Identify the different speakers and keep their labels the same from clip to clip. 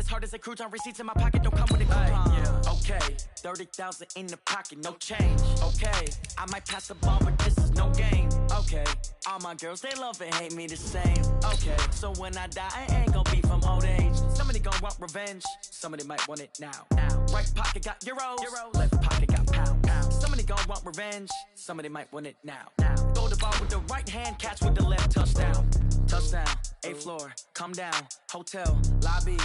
Speaker 1: as hard as a crouton. Receipts in my pocket don't come with a coupon. Yeah. Okay, 30,000 in the pocket, no change. Okay, I might pass the ball, but this is no game. Okay, all my girls, they love and hate me the same. Okay, so when I die, I ain't gonna be from old age. Somebody gon' want revenge, somebody might want it now. Right pocket got euros, left pocket got pounds. Somebody gon' want revenge, somebody might want it now. Throw the ball with the right hand, catch with the left, touchdown. Touchdown, 8th floor, come down, hotel, lobby.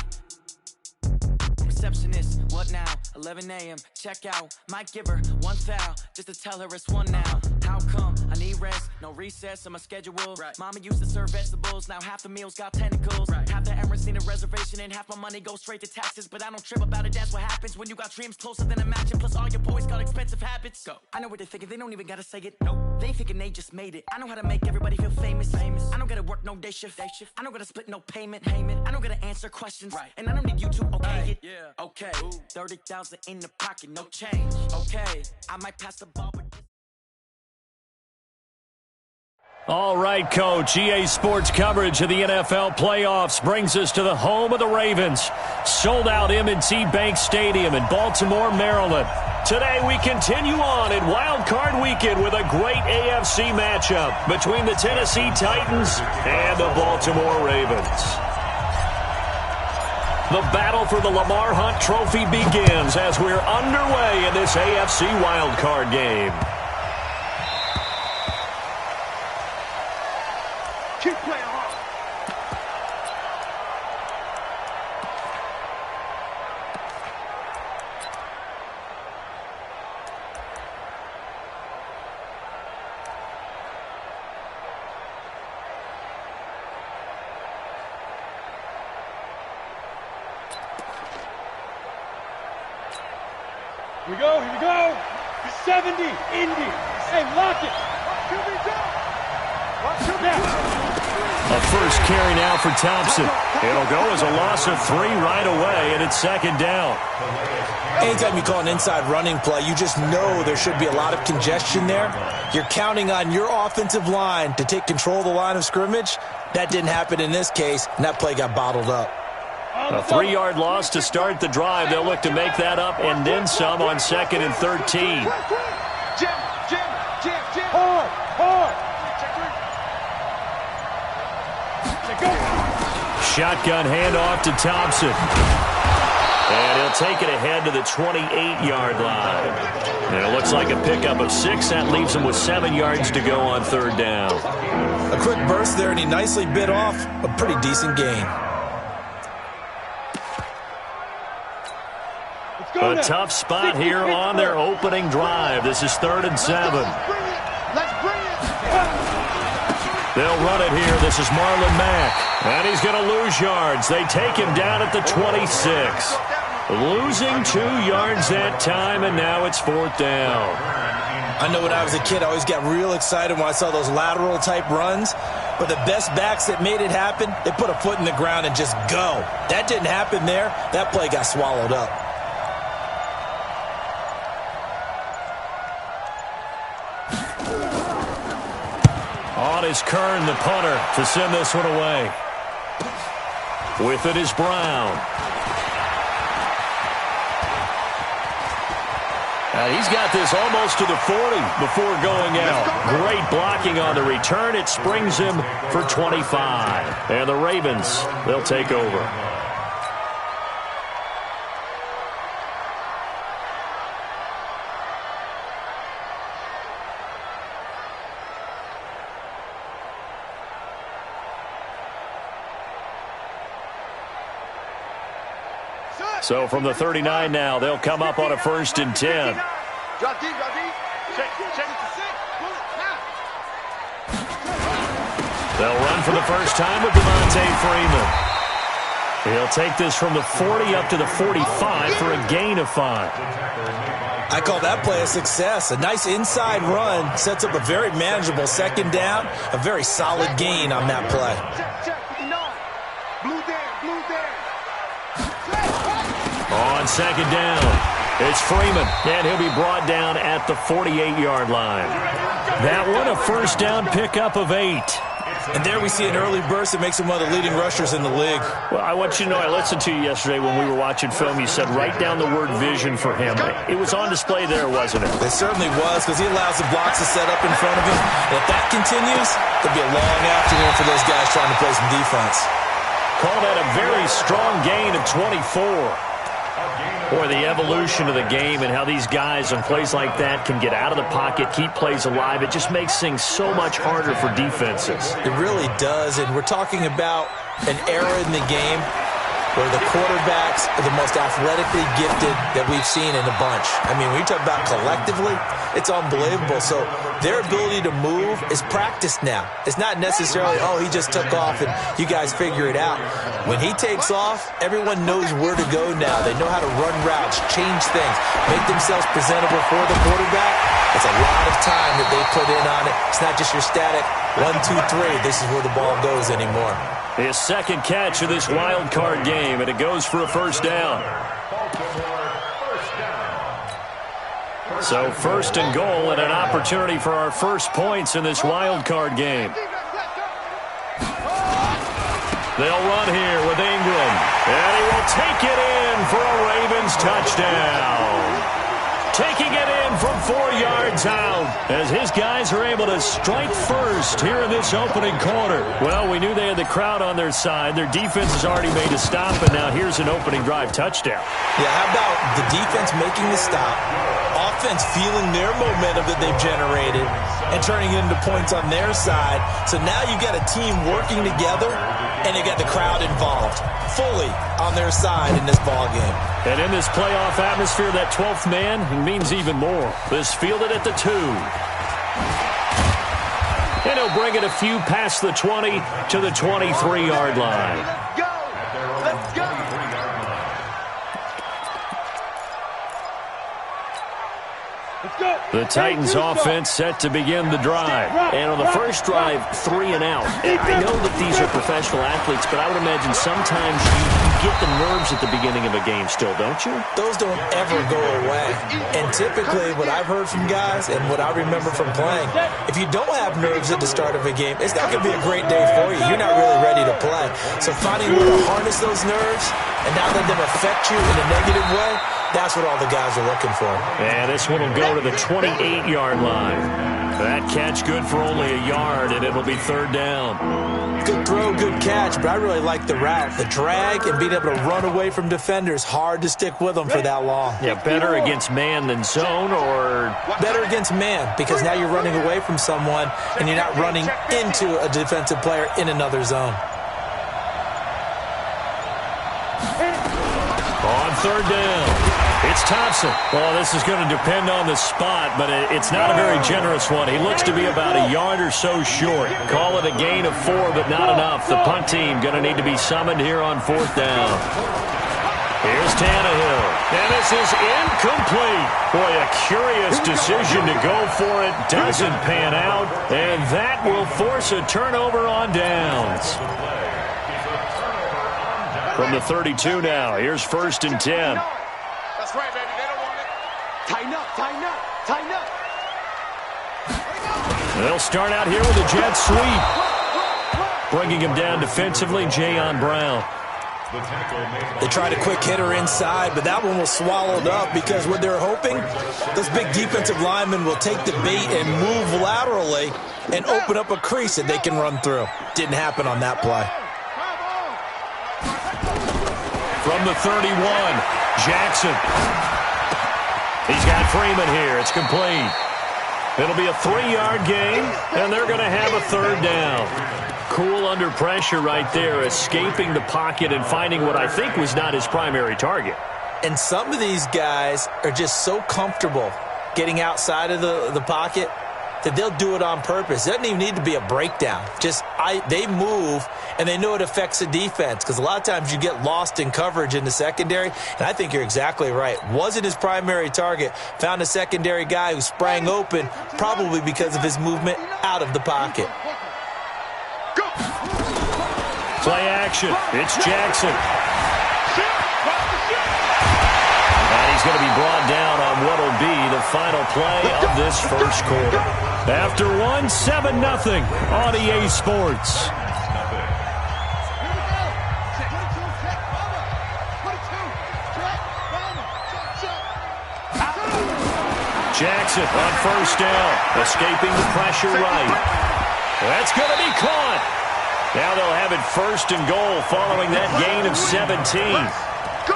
Speaker 1: Receptionist, what now? 11 a.m. Check out. Might give her one foul just to tell her it's one now. How come? I need rest, no recess in my schedule. Right. Mama used to serve vegetables, now half the meals got tentacles. Right. Half the Emirates need a reservation and half my money goes straight to taxes. But I don't trip about it, that's what happens when you got dreams closer than imagine. Plus all your boys got expensive habits. Go. I know what they're thinking, they don't even gotta say it. Nope. They thinking they just made it. I know how to make everybody feel famous. I don't gotta work no day shift. I don't gotta split no payment. I don't gotta answer questions. Right. And I don't need you to okay it. Yeah. Okay, 30,000 in the pocket, no change. Okay, I might pass the ball, but...
Speaker 2: All right, Coach. EA Sports coverage of the NFL playoffs brings us to the home of the Ravens. Sold out M&T Bank Stadium in Baltimore, Maryland. Today we continue on in Wild Card Weekend with a great AFC matchup between the Tennessee Titans and the Baltimore Ravens. The battle for the Lamar Hunt Trophy begins as we're underway in this AFC wildcard game.
Speaker 3: Keep playing hard. Here we go, here we go. 70, Indy. Hey, lock it.
Speaker 2: A first carry now for Thompson. It'll go as a loss of 3 right away, and it's 2nd down.
Speaker 4: Anytime you call an inside running play, you just know there should be a lot of congestion there. You're counting on your offensive line to take control of the line of scrimmage. That didn't happen in this case, and that play got bottled up.
Speaker 2: A 3-yard loss to start the drive. They'll look to make that up and then some on 2nd and 13.
Speaker 3: Hard.
Speaker 2: Shotgun handoff to Thompson. And he'll take it ahead to the 28-yard line. And it looks like a pickup of 6. That leaves him with 7 yards to go on 3rd down.
Speaker 4: A quick burst there, and he nicely bit off a pretty decent gain.
Speaker 2: A tough spot here on their opening drive. This is 3rd and 7.
Speaker 3: Let's bring it.
Speaker 2: They'll run it here. This is Marlon Mack. And he's going to lose yards. They take him down at the 26. Losing 2 yards that time, and now it's 4th down.
Speaker 4: I know when I was a kid, I always got real excited when I saw those lateral-type runs. But the best backs that made it happen, they put a foot in the ground and just go. That didn't happen there. That play got swallowed up.
Speaker 2: On is Kern, the punter, to send this one away. With it is Brown. And he's got this almost to the 40 before going out. Great blocking on the return. It springs him for 25. And the Ravens, they'll take over. So from the 39 now, they'll come up on a 1st and 10.
Speaker 3: Drop deep. Check.
Speaker 2: They'll run for the first time with Devontae Freeman. He'll take this from the 40 up to the 45 for a gain of 5.
Speaker 4: I call that play a success. A nice inside run sets up a very manageable 2nd down. A very solid gain on that play.
Speaker 3: Check. Blue there.
Speaker 2: On 2nd down, it's Freeman, and he'll be brought down at the 48-yard line. That one, a 1st down pickup of 8.
Speaker 4: And there we see an early burst that makes him one of the leading rushers in the league.
Speaker 2: Well, I want you to know, I listened to you yesterday when we were watching film. You said write down the word vision for him. It was on display there, wasn't it?
Speaker 4: It certainly was, because he allows the blocks to set up in front of him. And if that continues, it'll be a long afternoon for those guys trying to play some defense.
Speaker 2: Called that a very strong gain of 24. Boy, the evolution of the game and how these guys on plays like that can get out of the pocket, keep plays alive, it just makes things so much harder for defenses.
Speaker 4: It really does, and we're talking about an era in the game where the quarterbacks are the most athletically gifted that we've seen in a bunch. I mean, when you talk about collectively, it's unbelievable. So their ability to move is practiced now. It's not necessarily, oh, he just took off and you guys figure it out. When he takes off, everyone knows where to go now. They know how to run routes, change things, make themselves presentable for the quarterback. It's a lot of time that they put in on it. It's not just your static 1, 2, 3. This is where the ball goes anymore.
Speaker 2: His second catch of this wild card game, and it goes for a first down. So first and goal and an opportunity for our first points in this wild card game. They'll run here with Ingram, and he will take it in for a Ravens touchdown. Taking it in from 4 yards out as his guys are able to strike first here in this opening quarter. Well, we knew they had the crowd on their side. Their defense has already made a stop, and now here's an opening drive touchdown.
Speaker 4: Yeah, how about the defense making the stop, offense feeling their momentum that they've generated, and turning it into points on their side. So now you got a team working together, and you got the crowd involved fully on their side in this ball game.
Speaker 2: And in this playoff atmosphere, that 12th man means even more. This fielded at the 2. And he'll bring it a few past the 20 to the 23-yard line.
Speaker 3: Let's go! Let's go!
Speaker 2: The Titans offense set to begin the drive. And on the first drive, 3 and out. And I know that these are professional athletes, but I would imagine sometimes you get the nerves at the beginning of a game still, don't you?
Speaker 4: Those don't ever go away. And typically what I've heard from guys and what I remember from playing, if you don't have nerves at the start of a game, it's not going to be a great day for you. You're not really ready to play. So finding a way to harness those nerves and not let them affect you in a negative way, that's what all the guys are looking for.
Speaker 2: And this one will go to the 28-yard line. That catch good for only a yard, and it'll be third down.
Speaker 4: Good throw, good catch, but I really like the route. The drag and being able to run away from defenders, hard to stick with them for that long.
Speaker 2: Yeah, better against man than zone, or?
Speaker 4: Better against man, because now you're running away from someone and you're not running into a defensive player in another zone.
Speaker 2: On third down, it's Thompson. Well, this is going to depend on the spot, but it's not a very generous one. He looks to be about a yard or so short. Call it a gain of 4, but not enough. The punt team going to need to be summoned here on fourth down. Here's Tannehill, and this is incomplete. Boy, a curious decision to go for it. Doesn't pan out, and that will force a turnover on downs. From the 32 now, here's first and 10.
Speaker 3: That's right, baby. They don't want it. Tighten up, tighten up, tighten up.
Speaker 2: They'll start out here with a jet sweep. Bringing him down defensively, Jayon Brown.
Speaker 4: They tried a quick hitter inside, but that one was swallowed up because what they're hoping, those big defensive linemen will take the bait and move laterally and open up a crease that they can run through. Didn't happen on that play.
Speaker 2: From the 31, Jackson. He's got Freeman here. It's complete. It'll be a 3-yard gain, and they're going to have a third down. Cool under pressure right there, escaping the pocket and finding what I think was not his primary target.
Speaker 4: And some of these guys are just so comfortable getting outside of the pocket that they'll do it on purpose. It doesn't even need to be a breakdown. They move, and they know it affects the defense because a lot of times you get lost in coverage in the secondary, and I think you're exactly right. Wasn't his primary target. Found a secondary guy who sprang open, probably because of his movement out of the pocket.
Speaker 2: Play action. It's Jackson. And he's going to be brought down on what will be the final play of this first quarter. After one, 7-0 on EA Sports. Jackson on first down, escaping the pressure right. That's going to be caught. Now they'll have it first and goal following that gain of 17.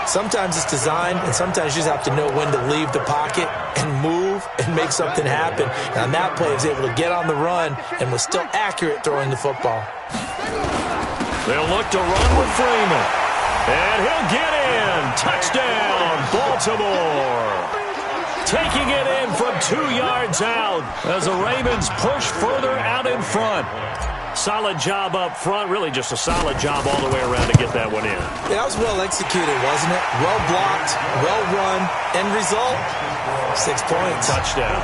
Speaker 4: Sometimes it's designed, and sometimes you just have to know when to leave the pocket and move and make something happen. And on that play, he was able to get on the run and was still accurate throwing the football.
Speaker 2: They'll look to run with Freeman. And he'll get in. Touchdown, Baltimore. Taking it in from 2 yards out as the Ravens push further out in front. Solid job up front. Really just a solid job all the way around to get that one in.
Speaker 4: Yeah, that was well executed, wasn't it? Well blocked, well run. End result, 6 points.
Speaker 2: Touchdown.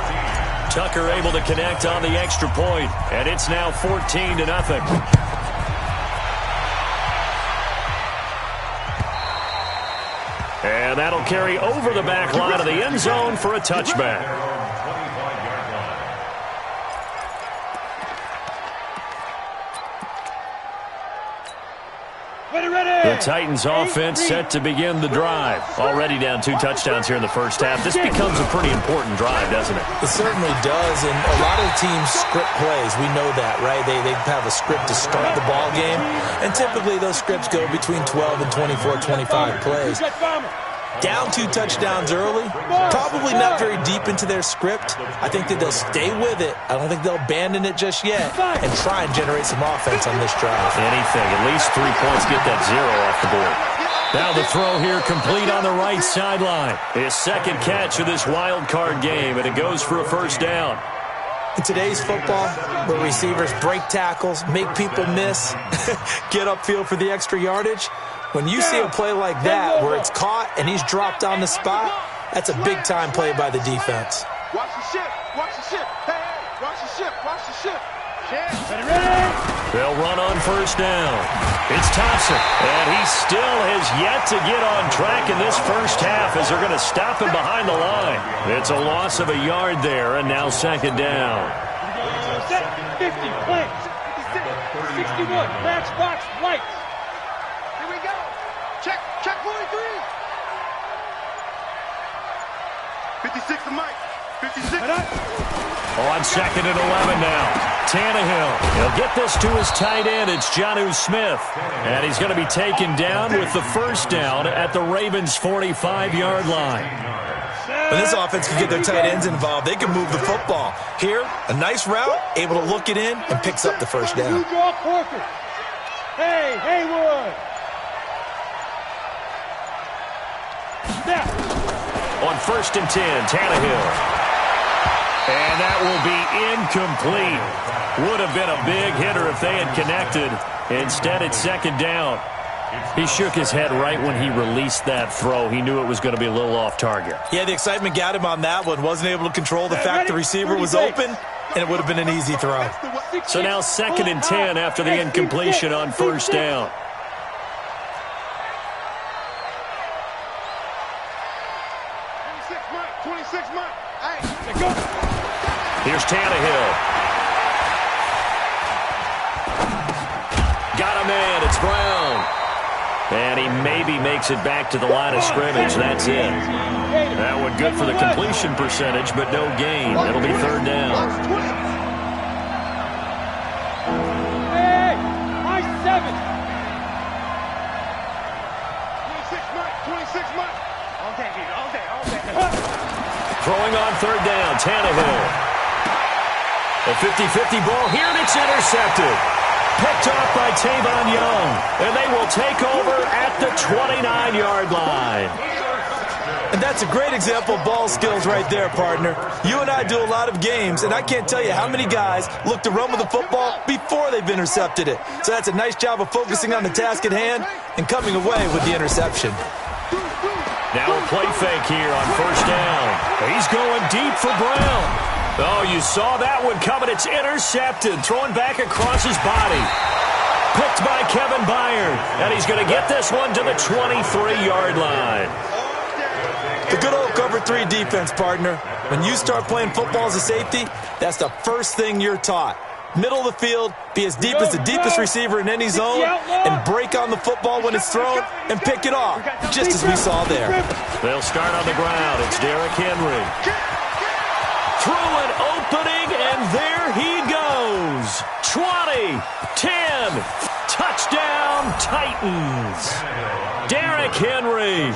Speaker 2: Tucker able to connect on the extra point, and it's now 14-0. And that'll carry over the back line of the end zone for a touchback. The Titans offense set to begin the drive. Already down 2 touchdowns here in the first half. This becomes a pretty important drive, doesn't it?
Speaker 4: It certainly does, and a lot of the teams script plays. We know that, right? They have a script to start the ball game, and typically those scripts go between 12 and 24, 25 plays. Down 2 touchdowns early, probably not very deep into their script. I think that they'll stay with it. I don't think they'll abandon it just yet and try and generate some offense on this drive.
Speaker 2: Anything, at least 3 points, get that 0 off the board. Now the throw here complete on the right sideline. His second catch of this wild card game, and it goes for a first down.
Speaker 4: In today's football, where receivers break tackles, make people miss, get upfield for the extra yardage, when you see a play like that where it's caught and he's dropped on the spot, that's a big-time play by the defense.
Speaker 5: Watch the ship. Watch the ship. Hey, watch the ship. Watch the ship.
Speaker 3: Ready?
Speaker 2: They'll run on first down. It's Thompson, and he still has yet to get on track in this first half as they're going to stop him behind the line. It's a loss of a yard there, and now second down.
Speaker 3: Set, 50, blanks, 61, matchbox, lights.
Speaker 5: Here we go. Check 43. 56 to Mike. 56.
Speaker 2: On second and 11 now. Tannehill. He'll get this to his tight end. It's Jonnu Smith. And he's going to be taken down with the first down at the Ravens' 45-yard line.
Speaker 4: When this offense can get their tight ends involved, they can move the football. Here, a nice route, able to look it in, and picks up the first down.
Speaker 3: Hey, Haywood. Snap.
Speaker 2: On first and 10, Tannehill. And that will be incomplete. Would have been a big hitter if they had connected. Instead, it's second down. He shook his head right when he released that throw. He knew it was going to be a little off target.
Speaker 4: Yeah, the excitement got him on that one. Wasn't able to control the fact the receiver was open, and it would have been an easy throw.
Speaker 2: So now second and 10 after the incompletion on first down. Here's Tannehill. Got a man. It's Brown. And he maybe makes it back to the line of scrimmage. That's it. That one good for the completion percentage, but no gain. It'll be third down.
Speaker 3: Hey, high 7.
Speaker 5: 26 Mike. All day.
Speaker 2: Throwing on third down, Tannehill. A 50-50 ball here, and it's intercepted. Picked off by Tavon Young, and they will take over at the 29-yard line.
Speaker 4: And that's a great example of ball skills right there, partner. You and I do a lot of games, and I can't tell you how many guys look to run with the football before they've intercepted it. So that's a nice job of focusing on the task at hand and coming away with the interception.
Speaker 2: Now a play fake here on first down. He's going deep for Brown. Oh, you saw that one coming. It's intercepted. Throwing back across his body. Picked by Kevin Byard. And he's going to get this one to the 23-yard line.
Speaker 4: The good old cover 4-3 defense, partner. When you start playing football as a safety, that's the first thing you're taught. Middle of the field, be as deep as the deepest receiver in any zone, and break on the football when it's thrown, and pick it off, just as we saw there.
Speaker 2: They'll start on the ground. It's Derrick Henry. Through an opening, and there he goes. 20, 10, touchdown Titans. Derrick Henry,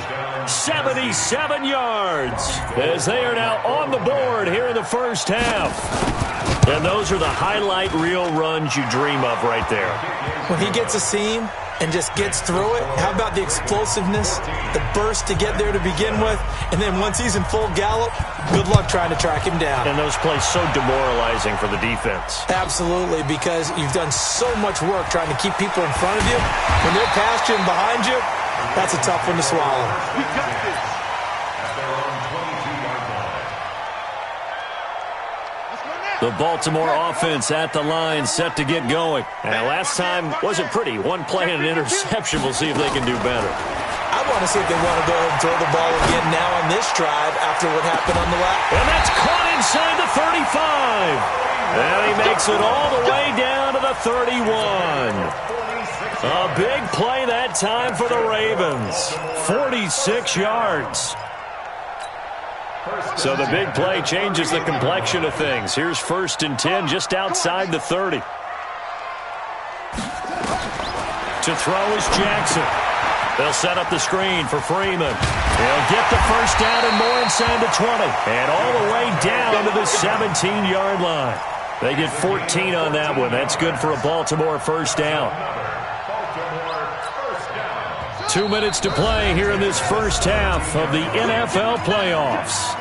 Speaker 2: 77 yards, as they are now on the board here in the first half. And those are the highlight reel runs you dream of right there.
Speaker 4: When he gets a seam and just gets through it, how about the explosiveness, the burst to get there to begin with, and then once he's in full gallop, good luck trying to track him down.
Speaker 2: And those plays so demoralizing for the defense.
Speaker 4: Absolutely, because you've done so much work trying to keep people in front of you. When they're past you and behind you, that's a tough one to swallow.
Speaker 5: We got this.
Speaker 2: The Baltimore offense at the line, set to get going. And last time wasn't pretty. One play and an interception. We'll see if they can do better.
Speaker 4: I want to see if they want to go ahead and throw the ball again now on this drive after what happened on the last.
Speaker 2: And that's caught inside the 35. And he makes it all the way down to the 31. A big play that time for the Ravens. 46 yards. So the big play changes the complexion of things. Here's 1st and 10 just outside the 30. To throw is Jackson. They'll set up the screen for Freeman. He'll get the first down and more inside the 20. And all the way down to the 17-yard line. They get 14 on that one. That's good for a Baltimore first down. 2 minutes to play here in this first half of the NFL playoffs.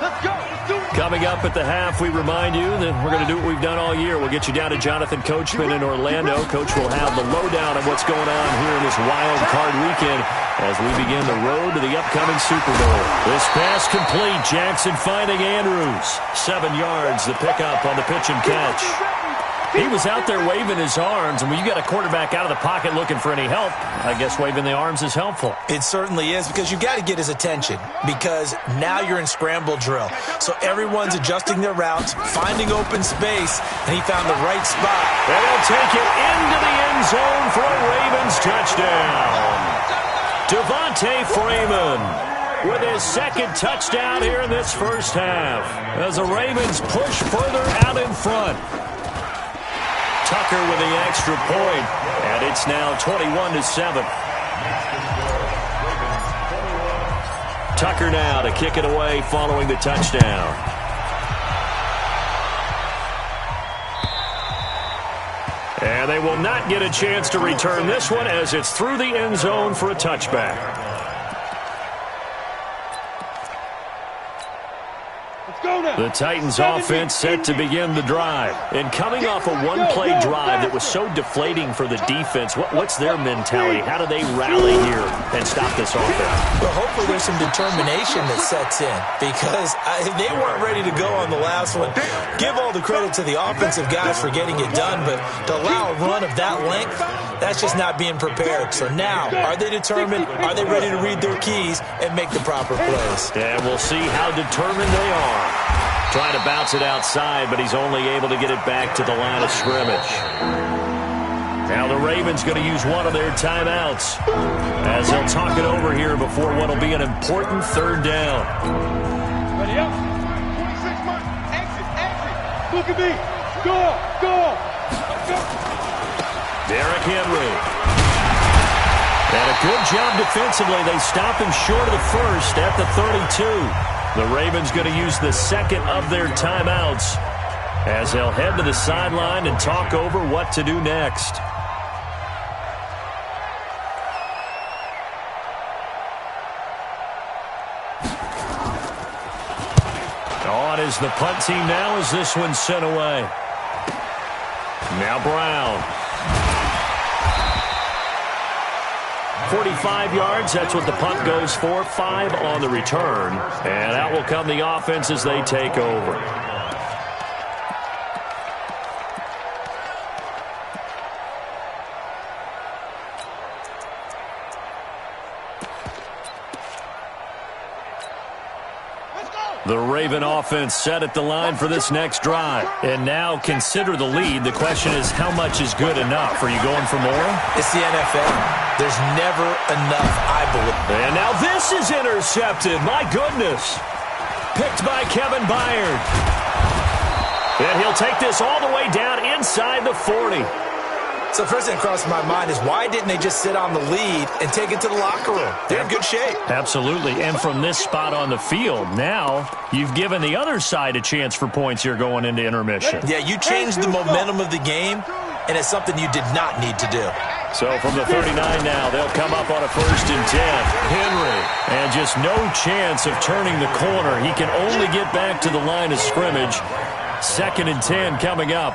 Speaker 5: Let's go. Let's do it.
Speaker 2: Coming up at the half, we remind you that we're going to do what we've done all year. We'll get you down to Jonathan Coachman in Orlando. Coach will have the lowdown of what's going on here in this wild card weekend as we begin the road to the upcoming Super Bowl. This pass complete. Jackson finding Andrews. 7 yards, the pickup on the pitch and catch. He was out there waving his arms, and when you got a quarterback out of the pocket looking for any help, I guess waving the arms is helpful.
Speaker 4: It certainly is, because you got to get his attention, because now you're in scramble drill. So everyone's adjusting their routes, finding open space, and he found the right spot.
Speaker 2: And he'll take it into the end zone for a Ravens touchdown. Devontae Freeman with his second touchdown here in this first half as the Ravens push further out in front. Tucker with the extra point, and it's now 21-7. Tucker now to kick it away following the touchdown. And they will not get a chance to return this one as it's through the end zone for a touchback. The Titans offense set to begin the drive. And coming off a one-play drive that was so deflating for the defense, what's their mentality? How do they rally here and stop this offense?
Speaker 4: Well, hopefully there's some determination that sets in, because they weren't ready to go on the last one. Give all the credit to the offensive guys for getting it done, but to allow a run of that length, that's just not being prepared. So now, are they determined? Are they ready to read their keys and make the proper plays?
Speaker 2: And we'll see how determined they are. Trying to bounce it outside, but he's only able to get it back to the line of scrimmage. Now the Ravens going to use one of their timeouts as they'll talk it over here before what will be an important third down.
Speaker 3: Ready up.
Speaker 5: 26 months. Exit.
Speaker 3: Look at me. Go. Go.
Speaker 2: Derrick Henry. And a good job defensively. They stop him short of the first at the 32. The Ravens going to use the second of their timeouts as they'll head to the sideline and talk over what to do next. On is the punt team now as this one's sent away. Now Brown. 45 yards, that's what the punt goes for. 5 on the return. And out will come the offense as they take over. The Raven offense set at the line for this next drive. And now consider the lead. The question is, how much is good enough? Are you going for more?
Speaker 4: It's the NFL. There's never enough, I believe.
Speaker 2: And now this is intercepted. My goodness. Picked by Kevin Byard. And he'll take this all the way down inside the 40.
Speaker 4: So first thing that crossed my mind is, why didn't they just sit on the lead and take it to the locker room? They're in good shape.
Speaker 2: Absolutely. And from this spot on the field, now you've given the other side a chance for points here going into intermission.
Speaker 4: Yeah, you changed the momentum of the game, and it's something you did not need to do.
Speaker 2: So from the 39 now, they'll come up on a 1st and 10. Henry. And just no chance of turning the corner. He can only get back to the line of scrimmage. 2nd and 10 coming up.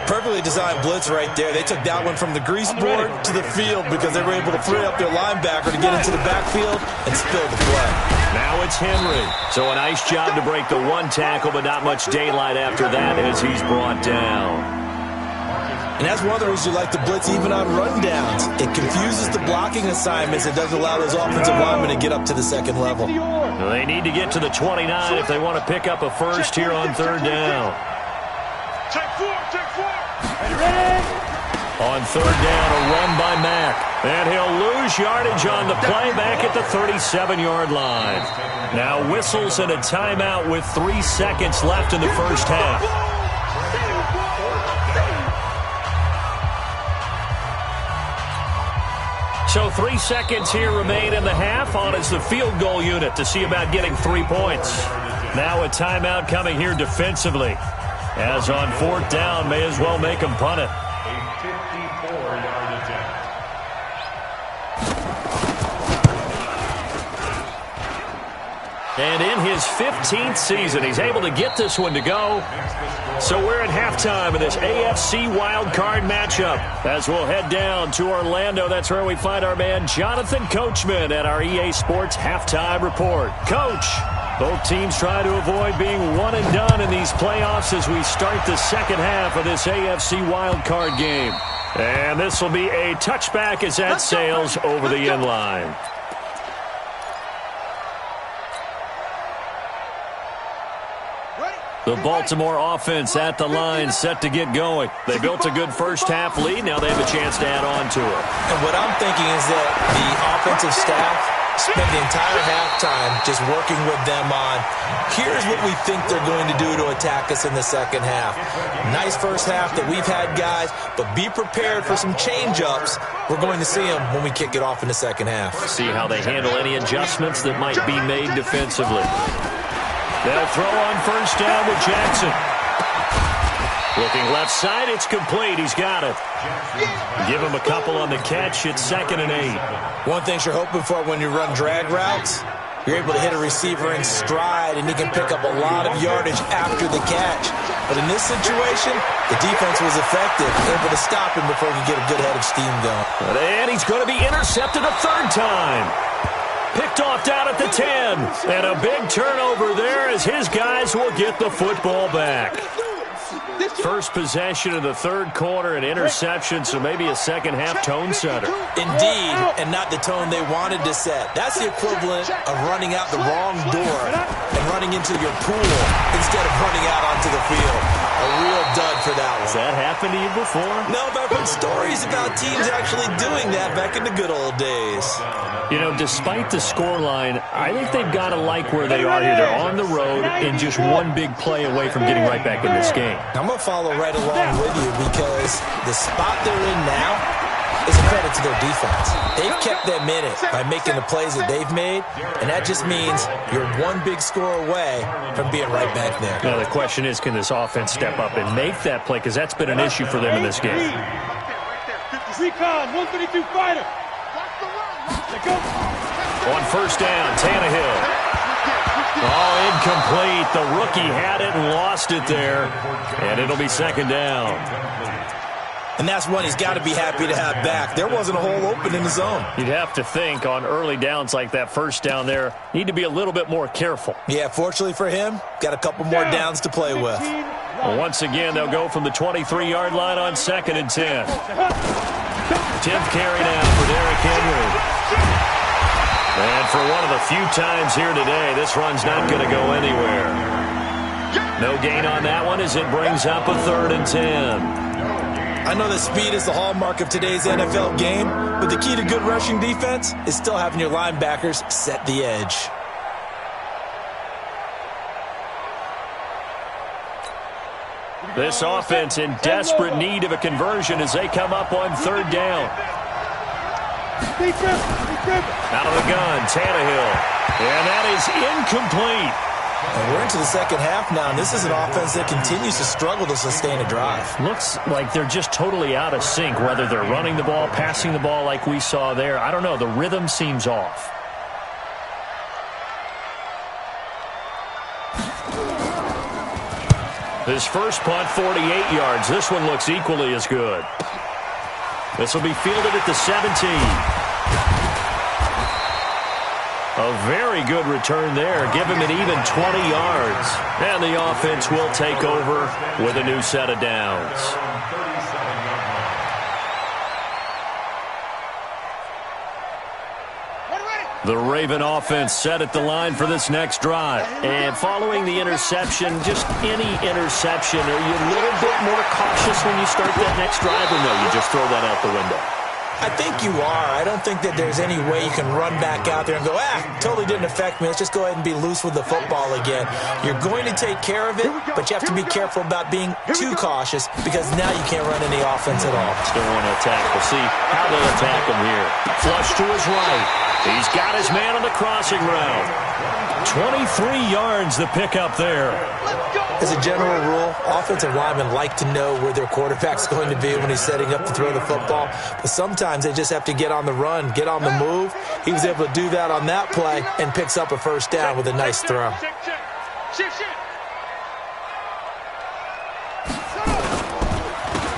Speaker 4: Perfectly designed blitz right there. They took that one from the grease board to the field because they were able to free up their linebacker to get into the backfield and spill the play.
Speaker 2: Now it's Henry. So a nice job to break the one tackle, but not much daylight after that as he's brought down.
Speaker 4: And that's one of the reasons you like to blitz even on rundowns. It confuses the blocking assignments. It doesn't allow those offensive linemen to get up to the second level.
Speaker 2: They need to get to the 29 if they want to pick up a first here on 3rd down.
Speaker 5: Check four.
Speaker 2: On 3rd down, a run by Mack. And he'll lose yardage on the play back at the 37-yard line. Now whistles and a timeout with 3 seconds left in the first half. So 3 seconds here remain in the half. On is the field goal unit to see about getting 3 points. Now a timeout coming here defensively. As on 4th down, may as well make him punt it. And in his 15th season, he's able to get this one to go. So we're at halftime of this AFC wildcard matchup. As we'll head down to Orlando, that's where we find our man Jonathan Coachman at our EA Sports Halftime Report. Coach, both teams try to avoid being one and done in these playoffs as we start the second half of this AFC wildcard game. And this will be a touchback as that sails over the end line. The Baltimore offense at the line, set to get going. They built a good first half lead. Now they have a chance to add on to it.
Speaker 4: And what I'm thinking is that the offensive staff spent the entire halftime just working with them on, here's what we think they're going to do to attack us in the second half. Nice first half that we've had, guys, but be prepared for some change-ups. We're going to see them when we kick it off in the second half.
Speaker 2: See how they handle any adjustments that might be made defensively. They'll throw on 1st down with Jackson. Looking left side, it's complete. He's got it. Give him a couple on the catch. It's 2nd and 8.
Speaker 4: One thing you're hoping for when you run drag routes, you're able to hit a receiver in stride, and he can pick up a lot of yardage after the catch. But in this situation, the defense was effective, able to stop him before he could get a good head of steam going.
Speaker 2: And he's going to be intercepted a 3rd time. Picked off down at the 10. And a big turnover there as his guys will get the football back. First possession of the 3rd quarter, an interception, so maybe a second half tone setter.
Speaker 4: Indeed, and not the tone they wanted to set. That's the equivalent of running out the wrong door and running into your pool instead of running out onto the field. A real dud for that one.
Speaker 2: Has that happened to you before?
Speaker 4: No, but I've heard stories about teams actually doing that back in the good old days.
Speaker 2: You know, despite the scoreline, I think they've got to like where they are here. They're on the road and just one big play away from getting right back in this game.
Speaker 4: I'm going to follow right along with you because the spot they're in now is a credit to their defense. They've kept them in it by making the plays that they've made, and that just means you're one big score away from being right back there.
Speaker 2: Now, the question is, can this offense step up and make that play? Because that's been an issue for them in this game.
Speaker 3: Recon, 132 fighter.
Speaker 2: On 1st down, Tannehill. Oh, incomplete. The rookie had it and lost it there. And it'll be 2nd down.
Speaker 4: And that's one he's got to be happy to have back. There wasn't a hole open in the zone.
Speaker 2: You'd have to think on early downs like that 1st down there, need to be a little bit more careful.
Speaker 4: Yeah, fortunately for him, got a couple more downs to play with.
Speaker 2: Well, once again, they'll go from the 23-yard line on 2nd and 10. 10th carry now for Derrick Henry. And for one of the few times here today, this run's not going to go anywhere. No gain on that one as it brings up a 3rd and 10.
Speaker 4: I know that speed is the hallmark of today's NFL game, but the key to good rushing defense is still having your linebackers set the edge.
Speaker 2: This offense in desperate need of a conversion as they come up on 3rd down. Out of the gun, Tannehill. And that is incomplete.
Speaker 4: And we're into the second half now, and this is an offense that continues to struggle to sustain a drive.
Speaker 2: Looks like they're just totally out of sync, whether they're running the ball, passing the ball like we saw there. I don't know. The rhythm seems off. His first punt, 48 yards. This one looks equally as good. This will be fielded at the 17. A very good return there. Give him an even 20 yards. And the offense will take over with a new set of downs. The Raven offense set at the line for this next drive. And following the interception, just any interception, are you a little bit more cautious when you start that next drive, or no, you just throw that out the window?
Speaker 4: I think you are. I don't think that there's any way you can run back out there and go, totally didn't affect me. Let's just go ahead and be loose with the football again. You're going to take care of it, but you have to be careful about being too cautious because now you can't run any offense at all.
Speaker 2: Still want to attack. We'll see how they'll attack him here. Flush to his right. He's got his man on the crossing route. 23 yards the pickup there.
Speaker 4: As a general rule, offensive linemen like to know where their quarterback's going to be when he's setting up to throw the football. But sometimes they just have to get on the run, get on the move. He was able to do that on that play and picks up a first down with a nice throw.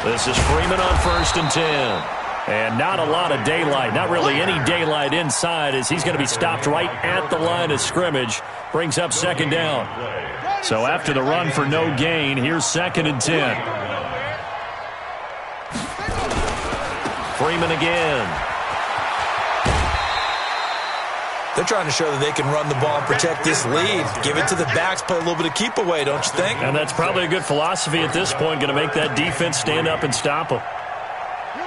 Speaker 2: This is Freeman on 1st and 10. And not a lot of daylight, not really any daylight inside as he's going to be stopped right at the line of scrimmage. Brings up 2nd down. So after the run for no gain, here's 2nd and 10. Freeman again.
Speaker 4: They're trying to show that they can run the ball and protect this lead. Give it to the backs, play a little bit of keep away, don't you think?
Speaker 2: And that's probably a good philosophy at this point, going to make that defense stand up and stop them.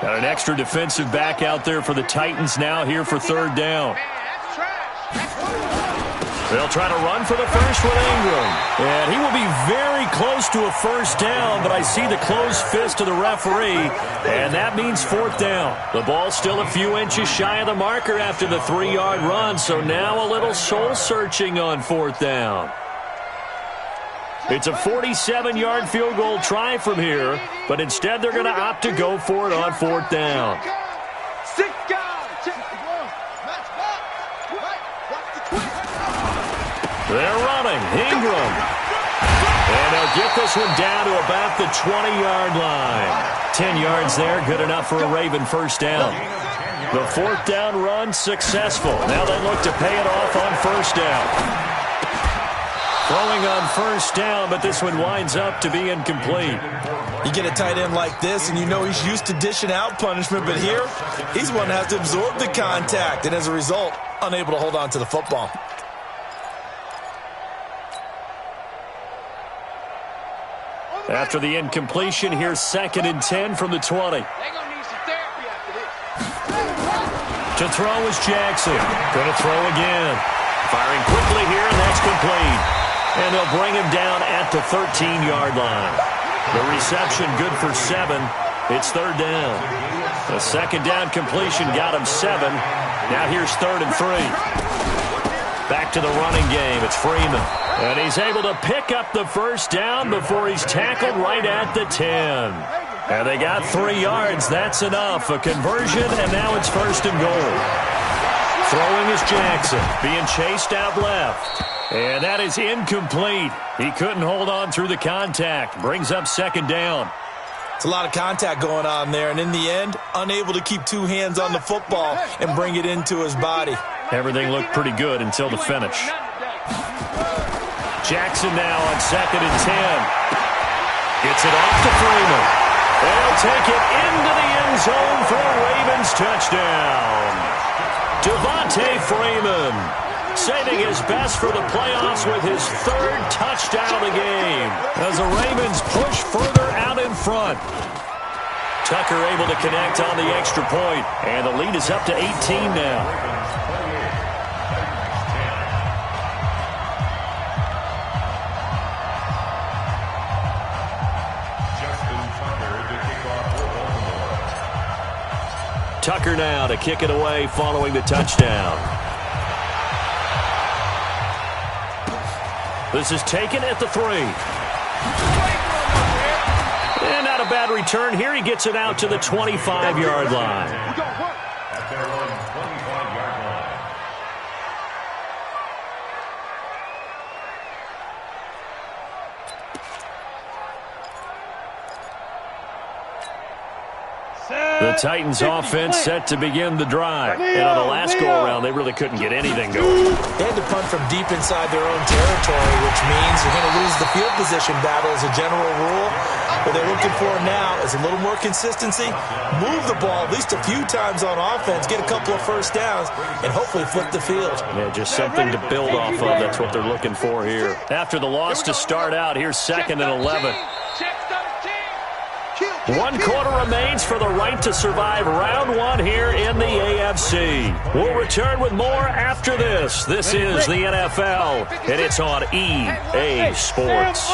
Speaker 2: Got an extra defensive back out there for the Titans now here for 3rd down. They'll try to run for the first with Ingram. And he will be very close to a first down, but I see the closed fist of the referee, and that means 4th down. The ball's still a few inches shy of the marker after the 3-yard run, so now a little soul-searching on 4th down. It's a 47-yard field goal try from here, but instead they're going to opt to go for it on 4th down. They're running. Ingram. And they'll get this one down to about the 20-yard line. 10 yards there, good enough for a Raven first down. The 4th down run successful. Now they look to pay it off on 1st down. Throwing on 1st down, but this one winds up to be incomplete.
Speaker 4: You get a tight end like this, and you know he's used to dishing out punishment, but here, he's one that has to absorb the contact, and as a result, unable to hold on to the football.
Speaker 2: After the incompletion, here's 2nd and 10 from the 20. To throw is Jackson. Going to throw again. Firing quickly here, and that's complete. And they'll bring him down at the 13-yard line. The reception good for 7. It's 3rd down. The 2nd down completion got him 7. Now here's 3rd and 3. Back to the running game. It's Freeman. And he's able to pick up the first down before he's tackled right at the 10. And they got 3 yards. That's enough. A conversion, and now it's 1st and goal. Throwing is Jackson, being chased out left. And that is incomplete. He couldn't hold on through the contact. Brings up 2nd down.
Speaker 4: It's a lot of contact going on there, and in the end, unable to keep 2 hands on the football and bring it into his body.
Speaker 2: Everything looked pretty good until the finish. Jackson now on 2nd and 10. Gets it off to Freeman. They'll take it into the end zone for a Ravens touchdown. Devontae Freeman saving his best for the playoffs with his third touchdown of the game as the Ravens push further out in front. Tucker able to connect on the extra point, and the lead is up to 18 now. Tucker now to kick it away following the touchdown. This is taken at the 3. And not a bad return here. He gets it out to the 25-yard line. The Titans offense set to begin the drive. And on the last go-around, they really couldn't get anything going.
Speaker 4: They had to punt from deep inside their own territory, which means you're going to lose the field position battle as a general rule. What they're looking for now is a little more consistency, move the ball at least a few times on offense, get a couple of first downs, and hopefully flip the field.
Speaker 2: Yeah, just something to build off of. That's what they're looking for here. After the loss to start out, here's 2nd and 11. 1 quarter remains for the right to survive round 1 here in the AFC. We'll return with more after this. This is the NFL, and it's on EA Sports.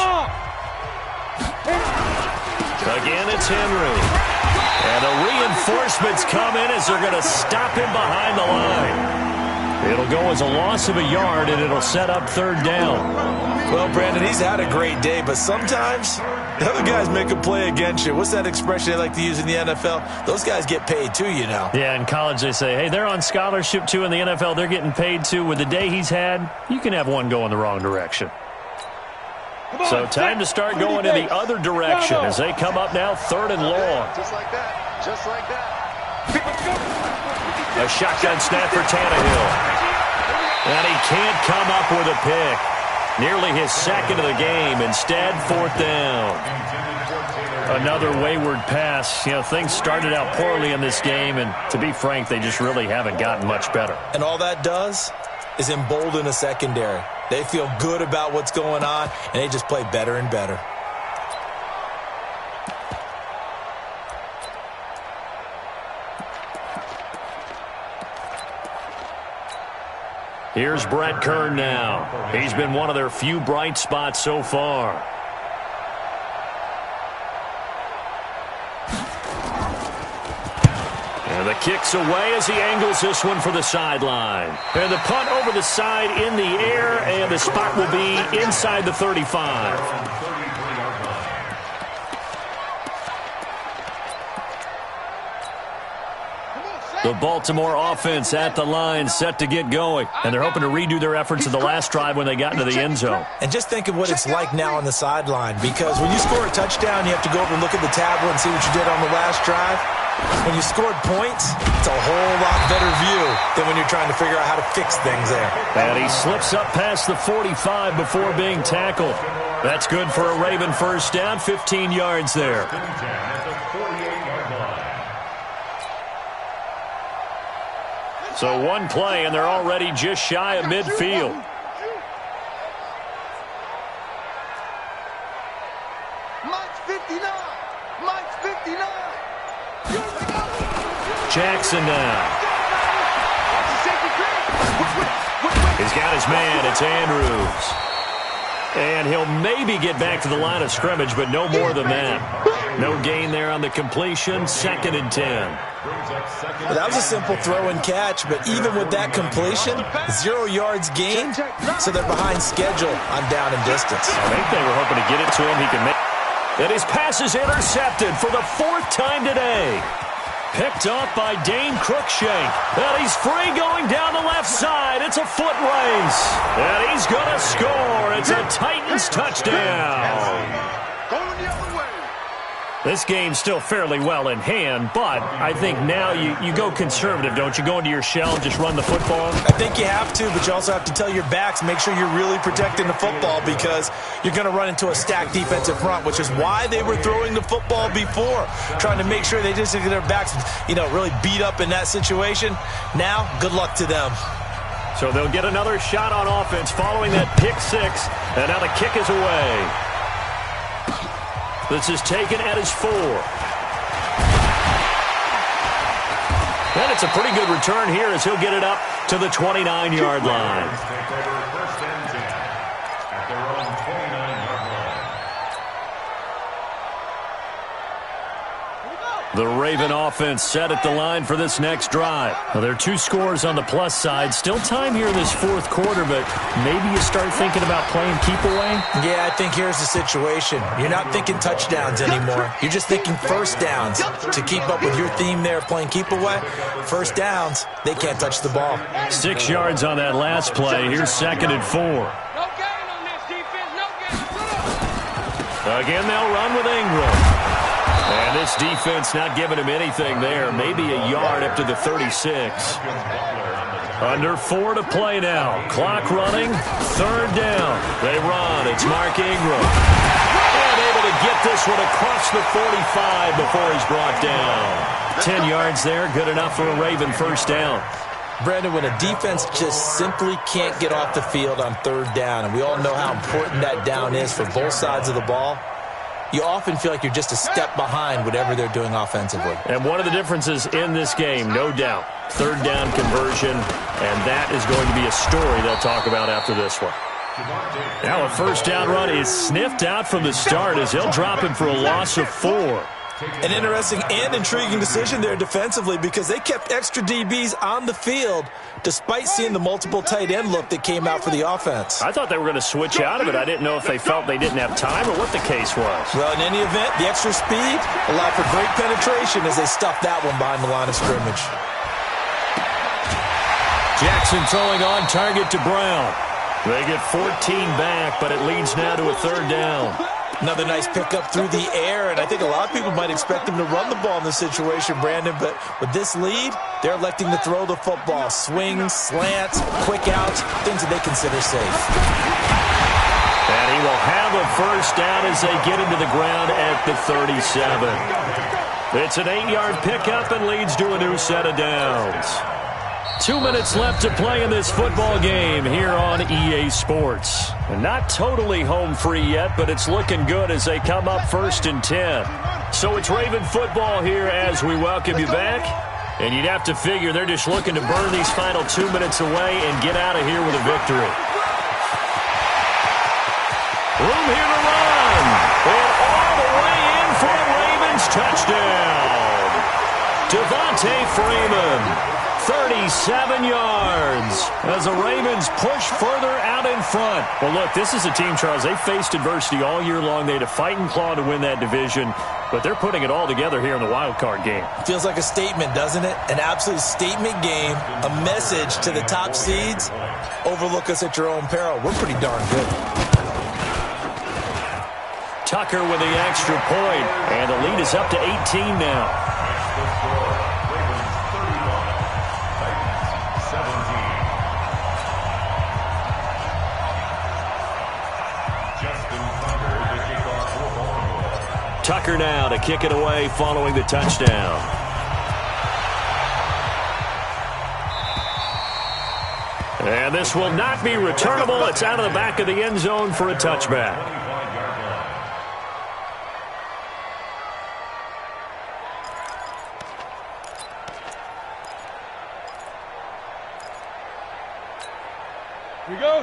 Speaker 2: Again, it's Henry. And the reinforcements come in as they're going to stop him behind the line. It'll go as a loss of a yard, and it'll set up 3rd down.
Speaker 4: Well, Brandon, he's had a great day, but sometimes the other guys make a play against you. What's that expression they like to use in the NFL? Those guys get paid too, you know.
Speaker 2: Yeah, in college they say, hey, they're on scholarship too. In the NFL, they're getting paid too. With the day he's had, you can have one go in the wrong direction. So time to start going in the other direction as they come up now 3rd and long.
Speaker 5: Just like that. Just like that.
Speaker 2: A shotgun snap for Tannehill. And he can't come up with a pick. Nearly his 2nd of the game. Instead, 4th down. Another wayward pass. You know, things started out poorly in this game, and to be frank, they just really haven't gotten much better.
Speaker 4: And all that does is embolden a secondary. They feel good about what's going on, and they just play better and better.
Speaker 2: Here's Brett Kern now. He's been one of their few bright spots so far. And the kick's away as he angles this one for the sideline. And the punt over the side in the air, and the spot will be inside the 35. The Baltimore offense at the line set to get going. And they're hoping to redo their efforts in the last drive when they got into the end zone.
Speaker 4: And just think of what it's like now on the sideline, because when you score a touchdown, you have to go over and look at the tablet and see what you did on the last drive. When you scored points, it's a whole lot better view than when you're trying to figure out how to fix things there.
Speaker 2: And he slips up past the 45 before being tackled. That's good for a Raven first down, 15 yards there. So one play, and they're already just shy of midfield.
Speaker 5: Mike's 59. Mike's 59.
Speaker 2: Jackson now. He's got his man. It's Andrews. And he'll maybe get back to the line of scrimmage, but no more than that. No gain there on the completion. 2nd and 10.
Speaker 4: Well, that was a simple throw and catch, but even with that completion, 0 yards gained, so they're behind schedule on down and distance.
Speaker 2: I think they were hoping to get it to him. He can make. And his pass is intercepted for the 4th time today. Picked up by Dane Cruikshank. And he's free going down the left side. It's a foot race. And he's going to score. It's a Titans touchdown.
Speaker 5: Going the other way.
Speaker 2: This game's still fairly well in hand, but I think now you go conservative, don't you? Go into your shell and just run the football?
Speaker 4: I think you have to, but you also have to tell your backs, make sure you're really protecting the football because you're going to run into a stacked defensive front, which is why they were throwing the football before, trying to make sure they just get their backs, really beat up in that situation. Now, good luck to them.
Speaker 2: So they'll get another shot on offense following that pick six, and now the kick is away. This is taken at his 4. And it's a pretty good return here as he'll get it up to the 29-yard line. The Raven offense set at the line for this next drive. Well, there are 2 scores on the plus side. Still time here in this fourth quarter, but maybe you start thinking about playing keep away?
Speaker 4: Yeah, I think here's the situation. You're not thinking touchdowns anymore. You're just thinking first downs. To keep up with your theme there, playing keep away, first downs, they can't touch the ball.
Speaker 2: 6 yards on that last play. Here's 2nd and 4.
Speaker 3: No gain on this defense. No gain.
Speaker 2: Again, they'll run with Ingram. And this defense not giving him anything there. Maybe a yard up to the 36. Under 4 to play now. Clock running. 3rd down. They run. It's Mark Ingram. And able to get this one across the 45 before he's brought down. 10 yards there. Good enough for a Raven first down.
Speaker 4: Brandon, when a defense just simply can't get off the field on 3rd down, and we all know how important that down is for both sides of the ball, you often feel like you're just a step behind whatever they're doing offensively.
Speaker 2: And one of the differences in this game, no doubt, 3rd down conversion, and that is going to be a story they'll talk about after this one. Now a first down run is sniffed out from the start as he'll drop him for a loss of 4.
Speaker 4: An interesting and intriguing decision there defensively because they kept extra DBs on the field despite seeing the multiple tight end look that came out for the offense.
Speaker 2: I thought they were going to switch out of it. I didn't know if they felt they didn't have time or what the case was.
Speaker 4: Well, in any event, the extra speed allowed for great penetration as they stuffed that one behind the line of scrimmage.
Speaker 2: Jackson throwing on target to Brown. They get 14 back, but it leads now to a 3rd down.
Speaker 4: Another nice pickup through the air, and I think a lot of people might expect them to run the ball in this situation, Brandon, but with this lead, they're electing to throw the football. Swings, slants, quick outs, things that they consider safe.
Speaker 2: And he will have a first down as they get him to the ground at the 37. It's an 8-yard pickup and leads to a new set of downs. 2 minutes left to play in this football game here on EA Sports. And not totally home free yet, but it's looking good as they come up 1st and 10. So it's Raven football here as we welcome you back. And you'd have to figure they're just looking to burn these final 2 minutes away and get out of here with a victory. Room here to run. And all the way in for a Ravens touchdown. Devontae Freeman. 37 yards as the Ravens push further out in front. Well, look, this is a team, Charles, they faced adversity all year long. They had to fight and claw to win that division, but they're putting it all together here in the wild card game.
Speaker 4: Feels like a statement, doesn't it? An absolute statement game, a message to the top seeds. Overlook us at your own peril. We're pretty darn good.
Speaker 2: Tucker with the extra point, and the lead is up to 18 now. Tucker now to kick it away following the touchdown. And this will not be returnable. It's out of the back of the end zone for a touchback.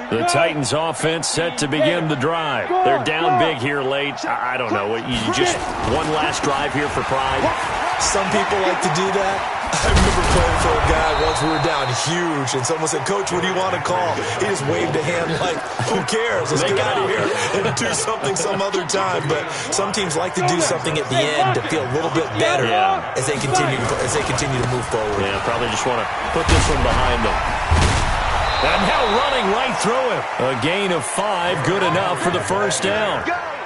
Speaker 2: The Titans offense set to begin the drive. They're down big here late. I don't know. You just one last drive here for pride?
Speaker 4: Some people like to do that. I remember playing for a guy once we were down huge, and someone said, "Coach, what do you want to call?" He just waved a hand like, who cares? Let's get out of here and do something some other time. But some teams like to do something at the end to feel a little bit better as they continue to move forward.
Speaker 2: Yeah, probably just want to put this one behind them. And now running right through him. A gain of 5, good enough for the first down.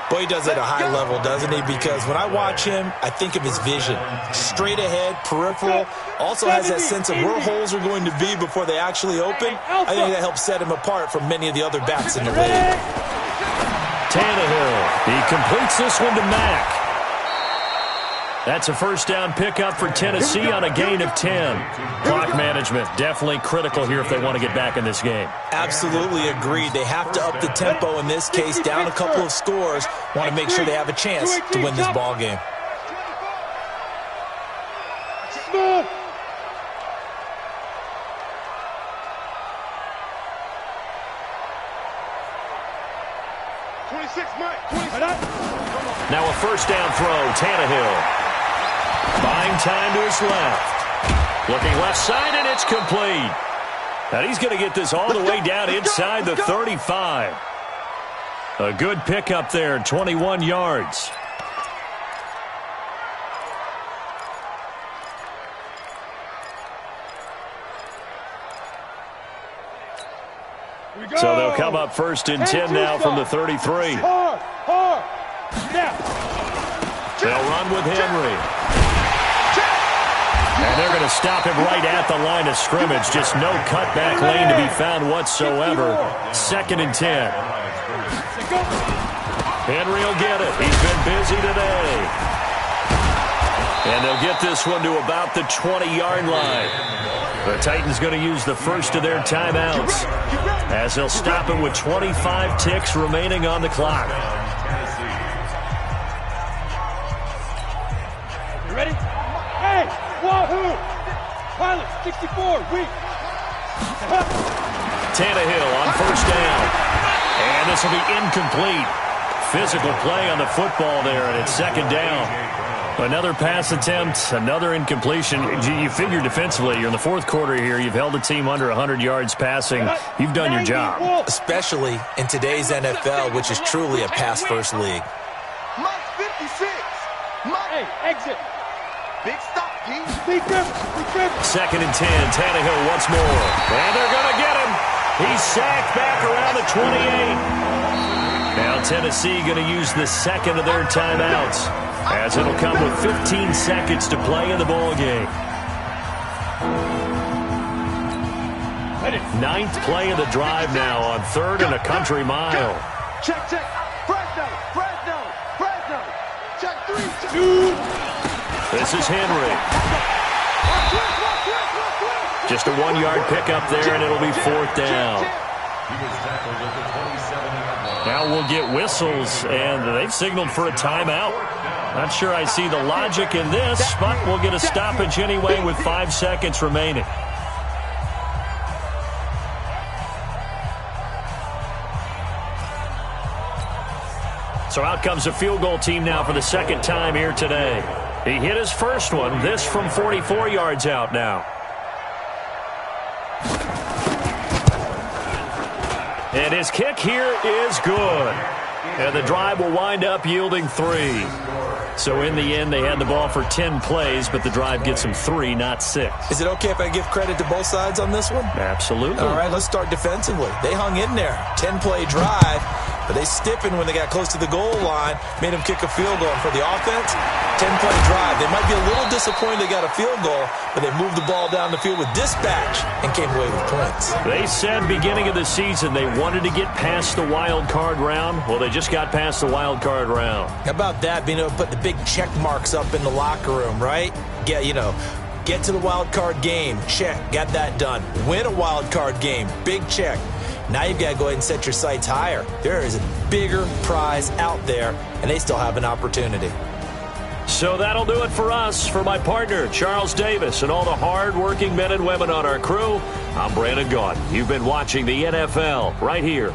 Speaker 4: Boy, he does it at a high level, doesn't he? Because when I watch him, I think of his vision. Straight ahead, peripheral. Also has that sense of where holes are going to be before they actually open. I think that helps set him apart from many of the other backs in the league.
Speaker 2: Tannehill, he completes this one to Mack. That's a first down pickup for Tennessee on a gain of 10. Clock management, definitely critical here if they want to get back in this game.
Speaker 4: Absolutely agreed. They have to up the tempo in this case, down a couple of scores. Want to make sure they have a chance to win this ball game.
Speaker 3: Smooth.
Speaker 2: Now a first down throw, Tannehill. Buying time to his left. Looking left side, and it's complete. And he's going to get this all the way down inside the 35. A good pickup there, 21 yards. So they'll come up first and 10 now from the 33.
Speaker 3: Hard. Now.
Speaker 2: They'll run with Henry. And they're going to stop him right at the line of scrimmage. Just no cutback lane to be found whatsoever. 2nd and 10. Henry will get it. He's been busy today. And they'll get this one to about the 20-yard line. The Titans going to use the first of their timeouts as they'll stop it with 25 ticks remaining on the clock.
Speaker 3: You ready? Hey, wahoo! Pilot 64, weak.
Speaker 2: Tannehill on first down. And this will be incomplete. Physical play on the football there, and it's 2nd down. Another pass attempt, another incompletion. You figure defensively, you're in the 4th quarter here. You've held the team under 100 yards passing. You've done your job.
Speaker 4: Especially in today's NFL, which is truly a pass-first league.
Speaker 5: Mike 56.
Speaker 3: Hey, exit.
Speaker 5: Big stop, Pete.
Speaker 3: Be careful.
Speaker 2: 2nd and 10. Tannehill once more. And they're going to get him. He's sacked back around the 28. Now Tennessee going to use the second of their timeouts, as it'll come with 15 seconds to play in the ball game. 9th play of the drive now on 3rd and a country mile.
Speaker 5: Check. Fresno. Check 3.
Speaker 2: This is Henry. Just a 1-yard pickup there, and it'll be 4th down. Now we'll get whistles, and they've signaled for a timeout. Not sure I see the logic in this, but we'll get a stoppage anyway with 5 seconds remaining. So out comes the field goal team now for the 2nd time here today. He hit his first one, this from 44 yards out now. And his kick here is good. And the drive will wind up yielding 3. So in the end, they had the ball for 10 plays, but the drive gets them 3, not 6.
Speaker 4: Is it okay if I give credit to both sides on this one?
Speaker 2: Absolutely.
Speaker 4: All right, let's start defensively. They hung in there. 10-play drive, but they stiffened when they got close to the goal line, made them kick a field goal. And for the offense, 10-play drive. They might be a little disappointed they got a field goal, but they moved the ball down the field with dispatch and came away with points.
Speaker 2: They said beginning of the season they wanted to get past the wild card round. Well, they just got past the wild card round.
Speaker 4: How about that, being able to put the big check marks up in the locker room, right? Get to the wild card game, check, got that done. Win a wild card game, big check. Now you've got to go ahead and set your sights higher. There is a bigger prize out there, and they still have an opportunity.
Speaker 2: So that'll do it for us. For my partner, Charles Davis, and all the hard-working men and women on our crew, I'm Brandon Gaudin. You've been watching the NFL right here